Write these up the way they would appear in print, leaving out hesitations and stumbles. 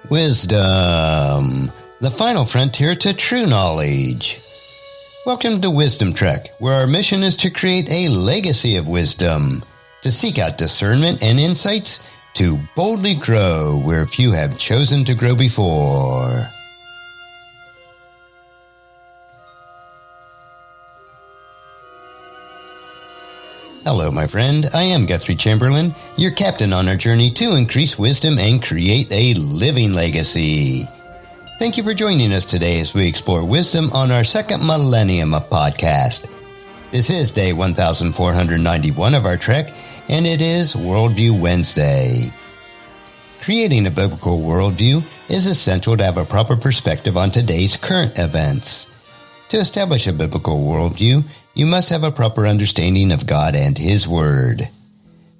Wisdom, the final frontier to true knowledge. Welcome to Wisdom Trek, where our mission is to create a legacy of wisdom, to seek out discernment and insights, to boldly grow where few have chosen to grow before. Hello, my friend. I am Guthrie Chamberlain, your captain on our journey to increase wisdom and create a living legacy. Thank you for joining us today as we explore wisdom on our second millennium of podcast. This is day 1491 of our trek, and it is Worldview Wednesday. Creating a biblical worldview is essential to have a proper perspective on today's current events. To establish a biblical worldview, you must have a proper understanding of God and His Word.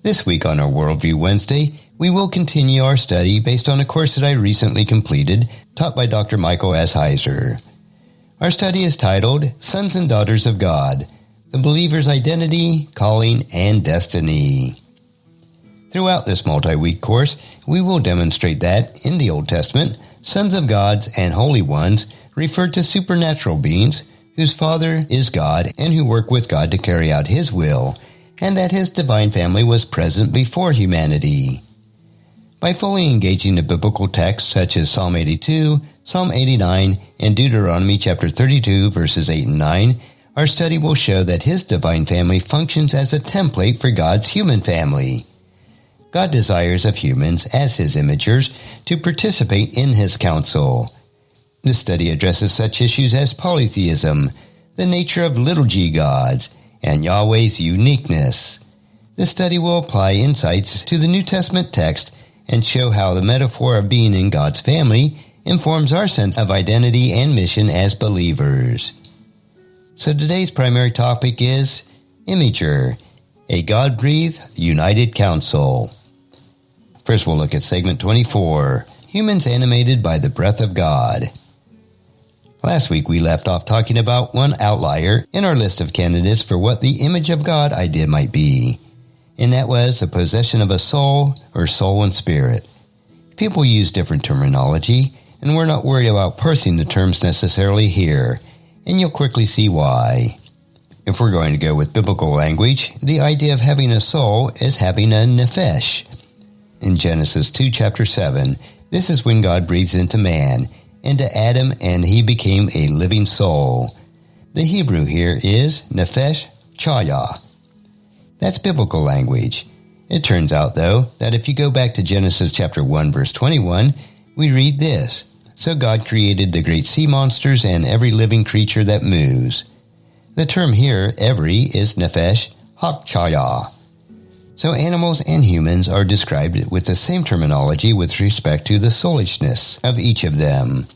This week on our Worldview Wednesday, we will continue our study based on a course that I recently completed, taught by Dr. Michael S. Heiser. Our study is titled Sons and Daughters of God, the Believer's Identity, Calling, and Destiny. Throughout this multi-week course, we will demonstrate that, in the Old Testament, sons of gods and holy ones refer to supernatural beings whose father is God and who work with God to carry out His will, and that His divine family was present before humanity. By fully engaging the biblical texts such as Psalm 82, Psalm 89, and Deuteronomy chapter 32, verses 8 and 9, our study will show that His divine family functions as a template for God's human family. God desires of humans, as His imagers, to participate in His counsel. This study addresses such issues as polytheism, the nature of little g gods, and Yahweh's uniqueness. This study will apply insights to the New Testament text and show how the metaphor of being in God's family informs our sense of identity and mission as believers. So today's primary topic is Imager, a God-breathed, united counsel. First we'll look at segment 24, Humans Animated by the Breath of God. Last week we left off talking about one outlier in our list of candidates for what the image of God idea might be, and that was the possession of a soul or soul and spirit. People use different terminology, and we're not worried about parsing the terms necessarily here, and you'll quickly see why. If we're going to go with biblical language, the idea of having a soul is having a nephesh. In Genesis.2 chapter 7, this is when God breathes into man, into Adam, and he became a living soul. The Hebrew here is nephesh, chayyah. That's biblical language. It turns out, though, that if you go back to Genesis chapter 1, verse 21, we read this: So God created the great sea monsters and every living creature that moves. The term here, every, is nephesh, hachayyah. So animals and humans are described with the same terminology with respect to the soulishness of each of them.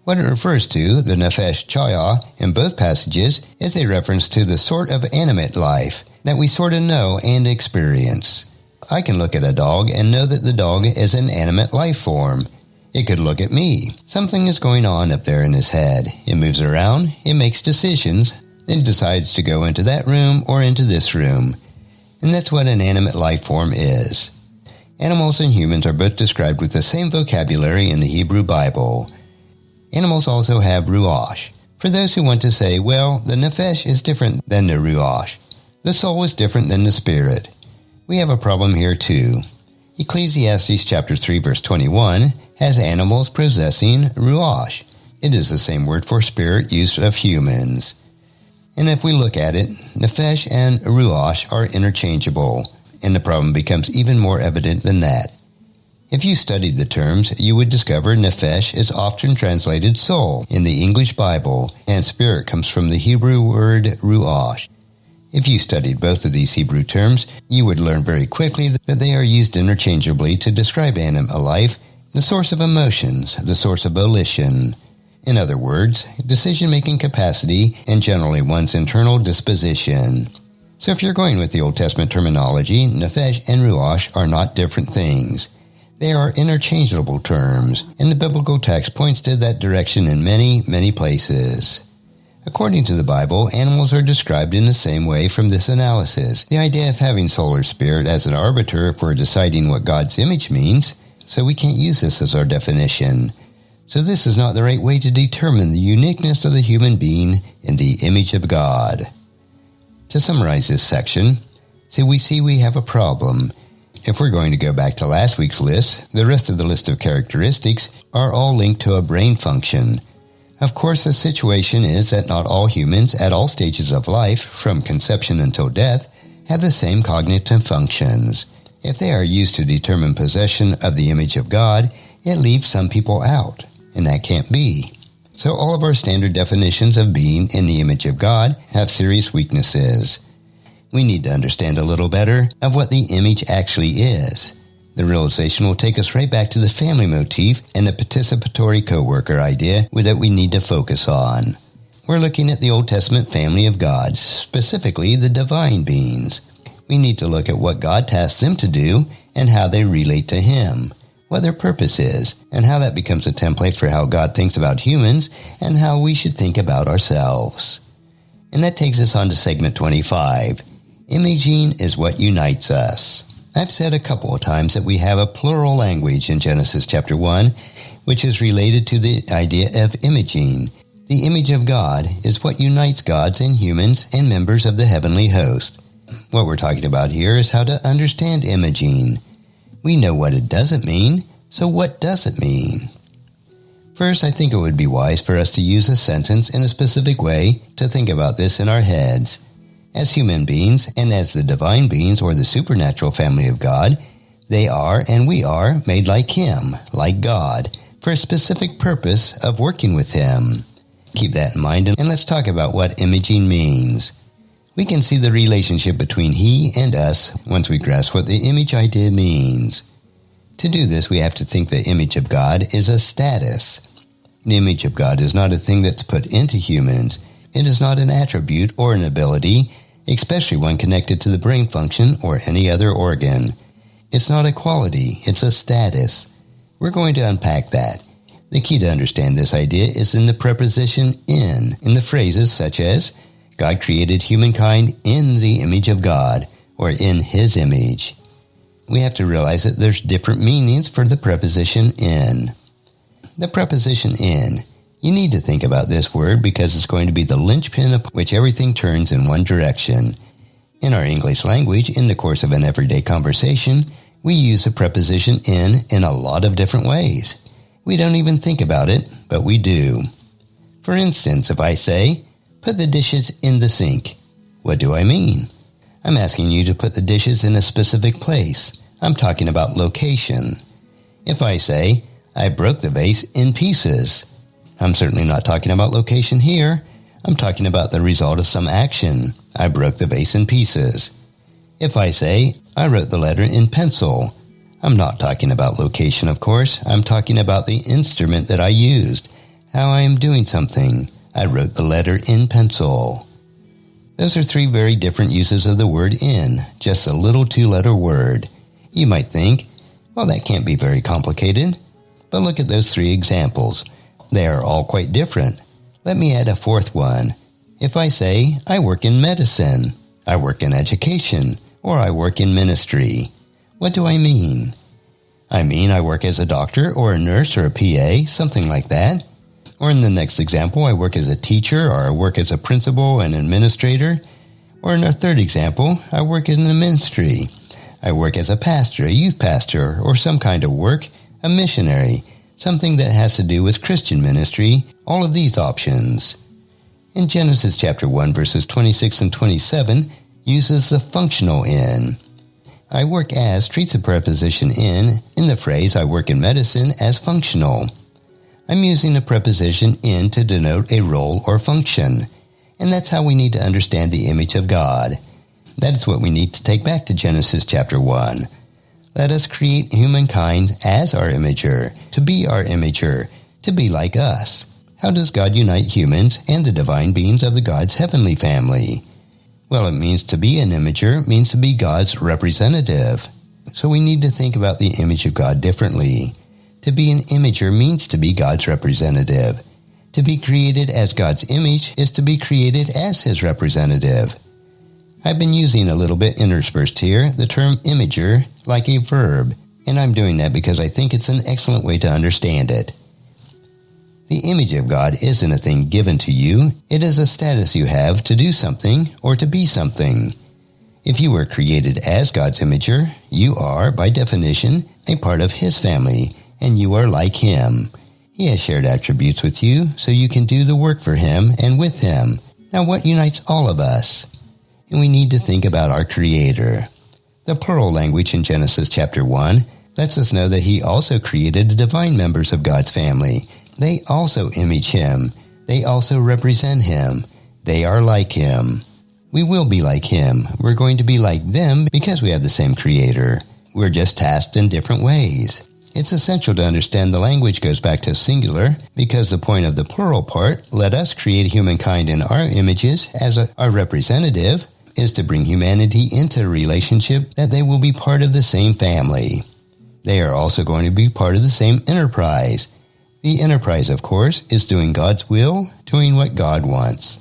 What it refers to, the nephesh chayyah, in both passages, is a reference to the sort of animate life that we sort of know and experience. I can look at a dog and know that the dog is an animate life form. It could look at me. Something is going on up there in his head. It moves around, it makes decisions, then decides to go into that room or into this room. And that's what an animate life form is. Animals and humans are both described with the same vocabulary in the Hebrew Bible. Animals also have ruach. For those who want to say, well, the nephesh is different than the ruach. The soul is different than the spirit. We have a problem here too. Ecclesiastes chapter 3 verse 21 has animals possessing ruach. It is the same word for spirit used of humans. And if we look at it, nephesh and ruach are interchangeable, and the problem becomes even more evident than that. If you studied the terms, you would discover nephesh is often translated soul in the English Bible, and spirit comes from the Hebrew word ruach. If you studied both of these Hebrew terms, you would learn very quickly that they are used interchangeably to describe animate life, the source of emotions, the source of volition. In other words, decision-making capacity and generally one's internal disposition. So if you're going with the Old Testament terminology, nephesh and ruach are not different things. They are interchangeable terms, and the biblical text points to that direction in many, many places. According to the Bible, animals are described in the same way from this analysis. The idea of having soul or spirit as an arbiter for deciding what God's image means so we can't use this as our definition. So this is not the right way to determine the uniqueness of the human being in the image of God. To summarize this section, we see we have a problem. If we're going to go back to last week's list, the rest of the list of characteristics are all linked to a brain function. Of course, the situation is that not all humans at all stages of life, from conception until death, have the same cognitive functions. If they are used to determine possession of the image of God, it leaves some people out, and that can't be. So all of our standard definitions of being in the image of God have serious weaknesses. We need to understand a little better of what the image actually is. The realization will take us right back to the family motif and the participatory co-worker idea that we need to focus on. We're looking at the Old Testament family of God, specifically the divine beings. We need to look at what God tasked them to do and how they relate to Him, what their purpose is, and how that becomes a template for how God thinks about humans and how we should think about ourselves. And that takes us on to segment 25. Imaging is what unites us. I've said a couple of times that we have a plural language in Genesis chapter 1, which is related to the idea of imaging. The image of God is what unites gods and humans and members of the heavenly host. What we're talking about here is how to understand imaging. We know what it doesn't mean, so what does it mean? First, I think it would be wise for us to use a sentence in a specific way to think about this in our heads. As human beings, and as the divine beings or the supernatural family of God, they are and we are made like Him, like God, for a specific purpose of working with Him. Keep that in mind, and let's talk about what imaging means. We can see the relationship between He and us once we grasp what the image idea means. To do this, we have to think the image of God is a status. The image of God is not a thing that's put into humans. It is not an attribute or an ability, especially one connected to the brain function or any other organ. It's not a quality, it's a status. We're going to unpack that. The key to understand this idea is in the preposition in the phrases such as, God created humankind in the image of God, or in His image. We have to realize that there's different meanings for the preposition in. The preposition in. You need to think about this word because it's going to be the linchpin upon which everything turns in one direction. In our English language, in the course of an everyday conversation, we use the preposition in a lot of different ways. We don't even think about it, but we do. For instance, if I say, put the dishes in the sink, what do I mean? I'm asking you to put the dishes in a specific place. I'm talking about location. If I say, I broke the vase in pieces, I'm certainly not talking about location here. I'm talking about the result of some action. I broke the vase in pieces. If I say, I wrote the letter in pencil, I'm not talking about location, of course. I'm talking about the instrument that I used, how I am doing something. I wrote the letter in pencil. Those are three very different uses of the word in, just a little two-letter word. You might think, well, that can't be very complicated. But look at those three examples. They are all quite different. Let me add a fourth one. If I say, I work in medicine, I work in education, or I work in ministry, what do I mean? I mean I work as a doctor or a nurse or a PA, something like that. Or in the next example, I work as a teacher or I work as a principal and administrator. Or in our third example, I work in the ministry. I work as a pastor, a youth pastor, or some kind of work, a missionary, something that has to do with Christian ministry, all of these options. In Genesis chapter 1, verses 26 and 27, uses the functional in. I work as treats the preposition in the phrase I work in medicine as functional. I'm using the preposition in to denote a role or function, and that's how we need to understand the image of God. That is what we need to take back to Genesis chapter 1. Let us create humankind as our imager, to be our imager, to be like us. How does God unite humans and the divine beings of the God's heavenly family? Well, it means to be an imager means to be God's representative. So we need to think about the image of God differently. To be an imager means to be God's representative. To be created as God's image is to be created as His representative. I've been using a little bit interspersed here the term imager like a verb. and I'm doing that because I think it's an excellent way to understand it. The image of God isn't a thing given to you. It is a status you have to do something or to be something. If you were created as God's imager, you are, by definition, a part of His family, and you are like Him. He has shared attributes with you, so you can do the work for Him and with Him. Now, what unites all of us? And we need to think about our Creator. The plural language in Genesis.1 lets us know that He also created the divine members of God's family. They also image Him. They also represent Him. They are like Him. We will be like Him. We're going to be like them because we have the same Creator. We're just tasked in different ways. It's essential to understand the language goes back to singular because the point of the plural part, let us create humankind in our images as our representative, is to bring humanity into a relationship that they will be part of the same family. They are also going to be part of the same enterprise. The enterprise, of course, is doing God's will, doing what God wants.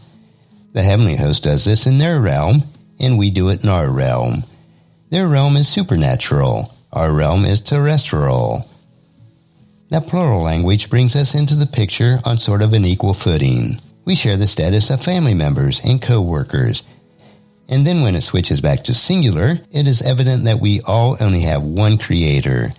The heavenly host does this in their realm, and we do it in our realm. Their realm is supernatural. Our realm is terrestrial. That plural language brings us into the picture on sort of an equal footing. We share the status of family members and co-workers. And then when it switches back to singular, it is evident that we all only have one Creator.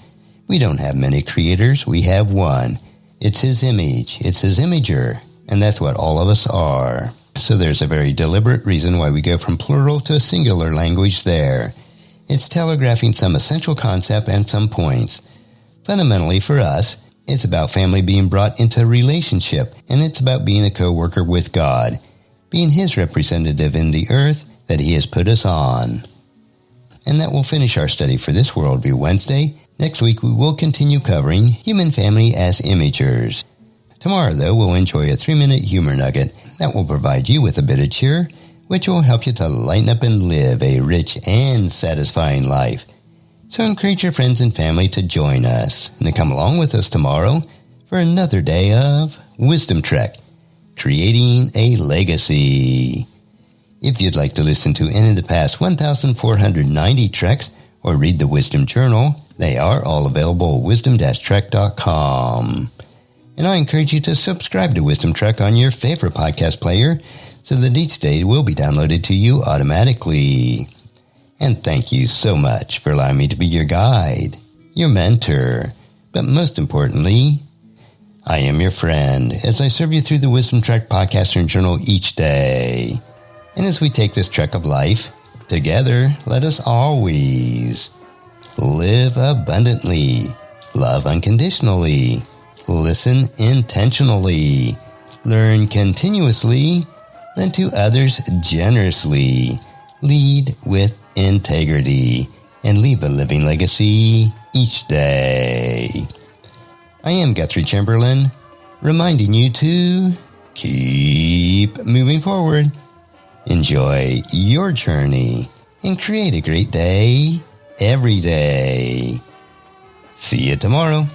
We don't have many creators, we have one. It's His image, it's His imager, and that's what all of us are. So there's a very deliberate reason why we go from plural to a singular language there. It's telegraphing some essential concept and some points. Fundamentally for us, it's about family being brought into a relationship, and it's about being a co-worker with God, being His representative in the earth that He has put us on. And that will finish our study for this Worldview Wednesday. Next week we will continue covering human family as imagers. Tomorrow, though, we'll enjoy a 3-minute humor nugget that will provide you with a bit of cheer, which will help you to lighten up and live a rich and satisfying life. So encourage your friends and family to join us and to come along with us tomorrow for another day of Wisdom Trek, Creating a Legacy. If you'd like to listen to any of the past 1,490 treks or read the Wisdom Journal, they are all available at wisdom-trek.com. And I encourage you to subscribe to Wisdom Trek on your favorite podcast player so that each day will be downloaded to you automatically. And thank you so much for allowing me to be your guide, your mentor, but most importantly, I am your friend as I serve you through the Wisdom Trek podcast and journal each day. And as we take this trek of life, together, let us always live abundantly, love unconditionally, listen intentionally, learn continuously, lend to others generously, lead with integrity, and leave a living legacy each day. I am Guthrie Chamberlain, reminding you to keep moving forward, enjoy your journey, and create a great day every day. See you tomorrow.